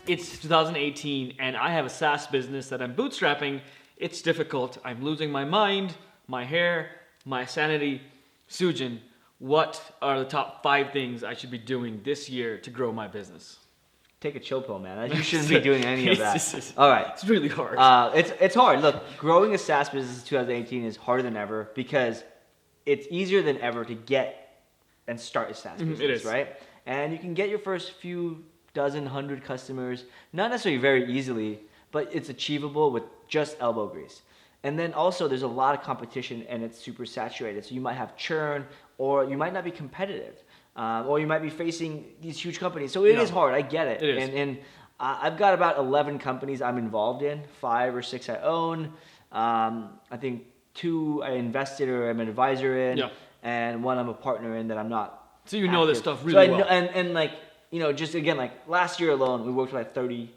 it's 2018 and I have a SaaS business that I'm bootstrapping, it's difficult. I'm losing my mind, my hair, my sanity. Sujin, what are the top 5 things I should be doing this year to grow my business? Take a chill pill, man. You shouldn't be doing any of that. All right. It's really hard. It's hard. Look, growing a SaaS business in 2018 is harder than ever because it's easier than ever to get and start a SaaS business, it is. Right? And you can get your first few dozen, 100 customers, not necessarily very easily, but it's achievable with just elbow grease. And then also there's a lot of competition and it's super saturated. So you might have churn or you might not be competitive. Or you might be facing these huge companies. So it is hard. I get it. It is. And I've got about 11 companies I'm involved in. 5 or 6 I own. I think 2 I invested or I'm an advisor in. Yeah. And 1 I'm a partner in that I'm not. So you know active. this stuff really well. And like, just again, like last year alone, we worked with like 30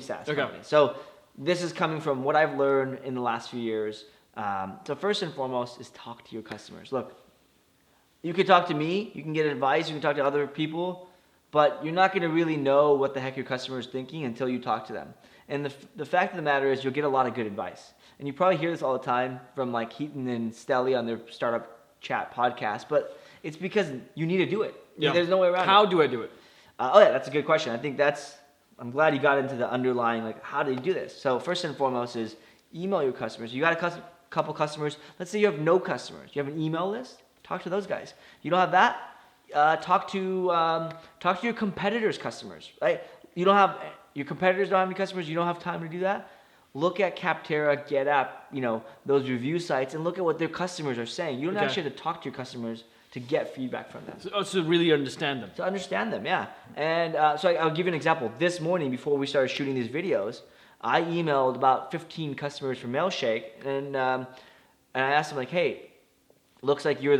SaaS companies. So this is coming from what I've learned in the last few years. So first and foremost is talk to your customers. Look, you can talk to me, you can get advice, you can talk to other people, but you're not going to really know what the heck your customer is thinking until you talk to them. And the fact of the matter is you'll get a lot of good advice. And you probably hear this all the time from like Heaton and Stelly on their startup chat podcast, but it's because you need to do it. Yeah. There's no way around it. How do I do it? Yeah, that's a good question. I think I'm glad you got into the underlying, like, how do you do this? So first and foremost is email your customers. You got a couple customers. Let's say you have no customers. You have an email list. Talk to those guys. You don't have that? Talk to your competitors' customers, right? Your competitors don't have any customers. You don't have time to do that. Look at Capterra, GetApp, those review sites, and look at what their customers are saying. You don't actually have to talk to your customers to get feedback from them. So really understand them. To understand them, yeah. And so I'll give you an example. This morning, before we started shooting these videos, I emailed about 15 customers from Mailshake, and I asked them like, hey, looks like they're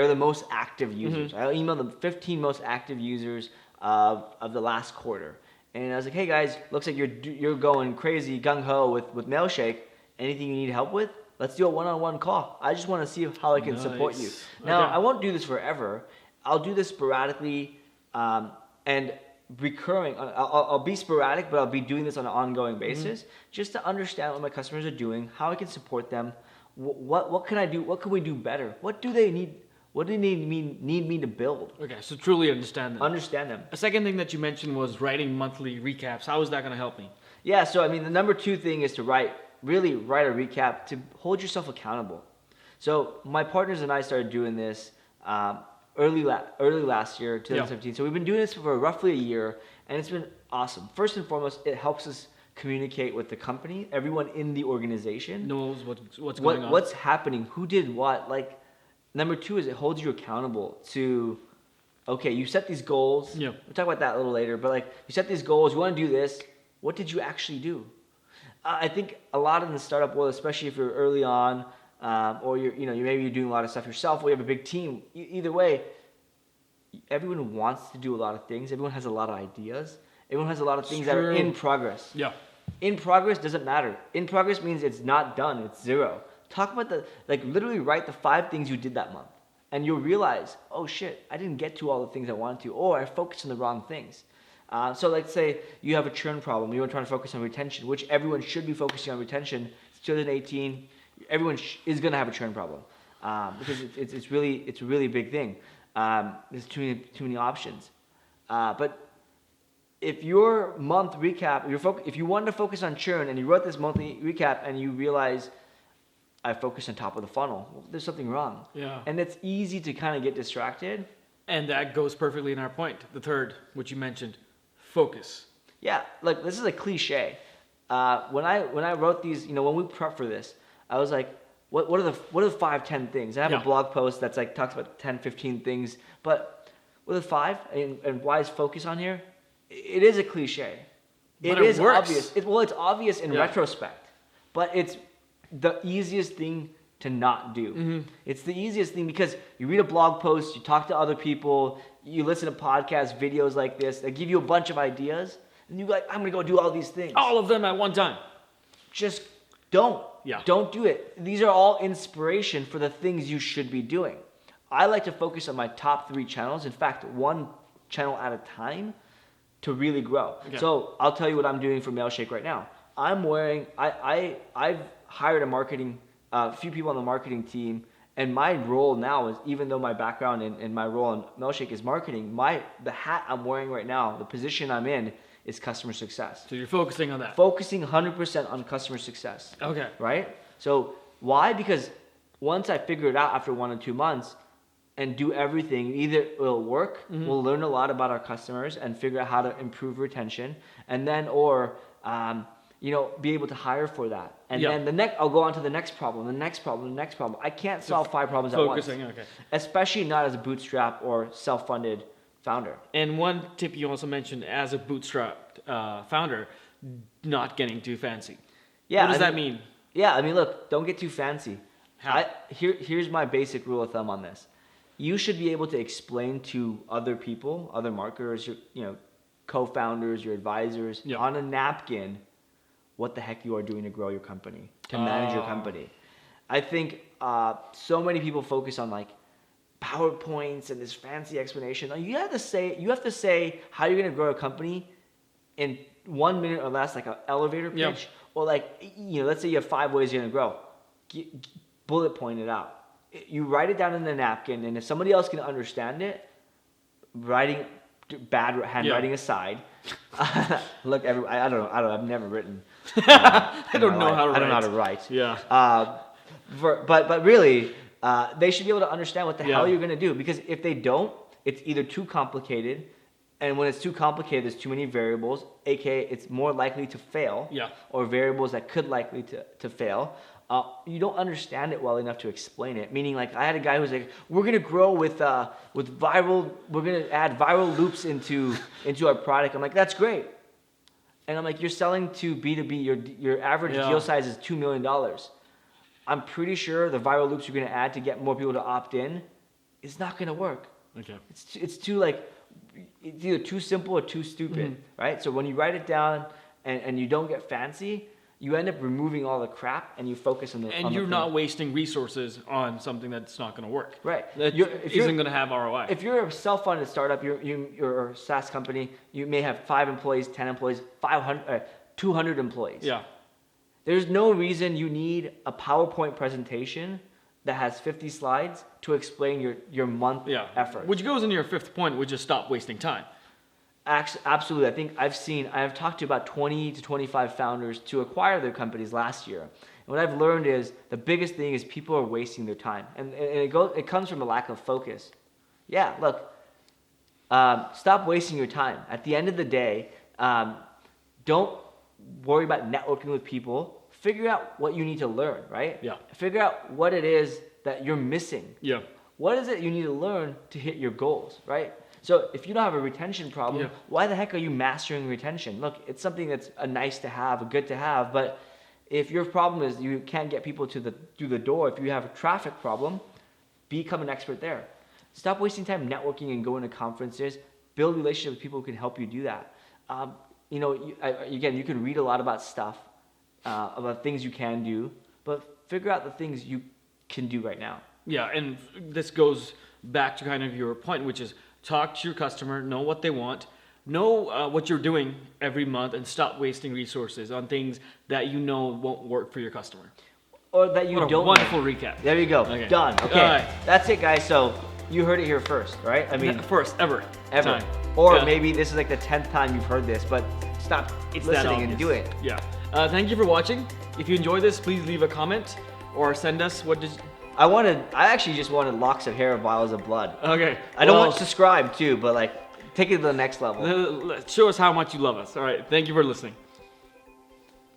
the most active users. I emailed them 15 most active users of the last quarter. And I was like, hey guys, looks like you're going crazy gung-ho with Mailshake. Anything you need help with? Let's do a one-on-one call. I just want to see how I can support you. Now, I won't do this forever. I'll do this sporadically and recurring. I'll be sporadic, but I'll be doing this on an ongoing basis just to understand what my customers are doing, how I can support them. What can I do? What can we do better? What do they need? What do they need me to build? Okay, so truly understand them. Understand them. A second thing that you mentioned was writing monthly recaps. How is that going to help me? Yeah, so I mean, the number 2 thing is to really write a recap to hold yourself accountable. So my partners and I started doing this early last year, 2017. So we've been doing this for roughly a year, and it's been awesome. First and foremost, it helps us communicate with the company. Everyone in the organization knows what's going on. What's happening, who did what. Like, number 2 is it holds you accountable to, okay, you set these goals. Yeah. We'll talk about that a little later, but like you set these goals, you want to do this. What did you actually do? I think a lot in the startup world, especially if you're early on, or maybe you're doing a lot of stuff yourself, or you have a big team. Either way, everyone wants to do a lot of things. Everyone has a lot of ideas. Everyone has a lot of things that are in progress. Yeah. In progress doesn't matter. In progress means it's not done. It's 0. Talk about literally write the 5 things you did that month, and you'll realize, oh shit, I didn't get to all the things I wanted to, or I focused on the wrong things. So let's say you have a churn problem. You're trying to focus on retention, which everyone should be focusing on retention. It's 2018. Everyone is going to have a churn problem because it's a really big thing. There's too many options. But if your month recap, if you wanted to focus on churn and you wrote this monthly recap and you realize I focused on top of the funnel, well, there's something wrong. Yeah. And it's easy to kind of get distracted. And that goes perfectly in our point, the third, which you mentioned. Focus. Yeah, like this is a cliche. When I wrote these, when we prep for this, I was like, what are the 5, 10 things? I have a blog post that's like talks about 10, 15 things, but what are the 5 and why is focus on here? It is a cliche. But it is works. Obvious. It's obvious in retrospect, but it's the easiest thing to not do. It's the easiest thing because you read a blog post, you talk to other people, you listen to podcasts, videos like this that give you a bunch of ideas, and you're like, I'm gonna go do all these things. All of them at one time. Just don't. Yeah. Don't do it. These are all inspiration for the things you should be doing. I like to focus on my top 3 channels. In fact, 1 channel at a time. to really grow. Okay. So I'll tell you what I'm doing for Mailshake right now. I've hired a few people on the marketing team, and my role now is, even though my background and my role in Mailshake is marketing, the hat I'm wearing right now, the position I'm in, is customer success. So you're focusing on that. Focusing 100% on customer success. Okay. Right? So why? Because once I figure it out after 1 or 2 months and do everything, either it'll work, we'll learn a lot about our customers and figure out how to improve retention, and then be able to hire for that. And then I'll go on to the next problem, the next problem, the next problem. I can't solve 5 problems at once. Focusing, okay. Especially not as a bootstrap or self-funded founder. And one tip you also mentioned as a bootstrapped founder, not getting too fancy. Yeah. What does that mean? Yeah, I mean, look, don't get too fancy. How? Here's my basic rule of thumb on this. You should be able to explain to other people, other marketers, your co-founders, your advisors, on a napkin, what the heck you are doing to grow your company, to manage your company. I think so many people focus on like PowerPoints and this fancy explanation. You have to say how you're going to grow a company in 1 minute or less, like an elevator pitch, or like let's say you have 5 ways you're going to grow. Bullet point it out. You write it down in the napkin, and if somebody else can understand it, bad handwriting aside. Look, I don't know. I've never written. I don't know how to write. I don't know how to write. Yeah. But really, they should be able to understand what the hell you're going to do. Because if they don't, it's either too complicated, and when it's too complicated, there's too many variables, aka it's more likely to fail. Or variables that could likely to fail. You don't understand it well enough to explain it. Meaning, like, I had a guy who was like, "We're gonna grow with viral. We're gonna add viral loops into our product." I'm like, "That's great," and I'm like, "You're selling to B2B. Your average deal size is $2 million. I'm pretty sure the viral loops you're gonna add to get more people to opt in is not gonna work. Okay. It's too it's either too simple or too stupid, right? So when you write it down and you don't get fancy, you end up removing all the crap and you focus on the. And you're not wasting resources on something that's not going to work. Right. That isn't going to have ROI. If you're a self-funded startup, you're a SaaS company, you may have 5 employees, 10 employees, 200 employees. Yeah. There's no reason you need a PowerPoint presentation that has 50 slides to explain your month effort. Which goes into your 5th point, which is stop wasting time. Absolutely. I think I've talked to about 20 to 25 founders to acquire their companies last year. And what I've learned is the biggest thing is people are wasting their time. And it comes from a lack of focus. Yeah, look, stop wasting your time. At the end of the day, don't worry about networking with people. Figure out what you need to learn, right? Yeah. Figure out what it is that you're missing. Yeah. What is it you need to learn to hit your goals, right? So if you don't have a retention problem, why the heck are you mastering retention? Look, it's something that's a nice to have, a good to have, but if your problem is you can't get people through the door, if you have a traffic problem, become an expert there. Stop wasting time networking and going to conferences. Build relationships with people who can help you do that. You can read a lot about stuff, about things you can do, but figure out the things you can do right now. Yeah, and this goes back to kind of your point, which is talk to your customer, know what they want, know what you're doing every month, and stop wasting resources on things that you know won't work for your customer. Or that you don't. Wonderful recap. There you go. Okay. Done. Okay. All right. That's it, guys. So you heard it here first, right? I mean, first ever. Time. Or maybe this is like the 10th time you've heard this, but stop listening and do it. Yeah. Thank you for watching. If you enjoyed this, please leave a comment or send us I actually just wanted locks of hair, vials of blood. Okay. I don't want to subscribe too, but take it to the next level. Show us how much you love us. All right. Thank you for listening.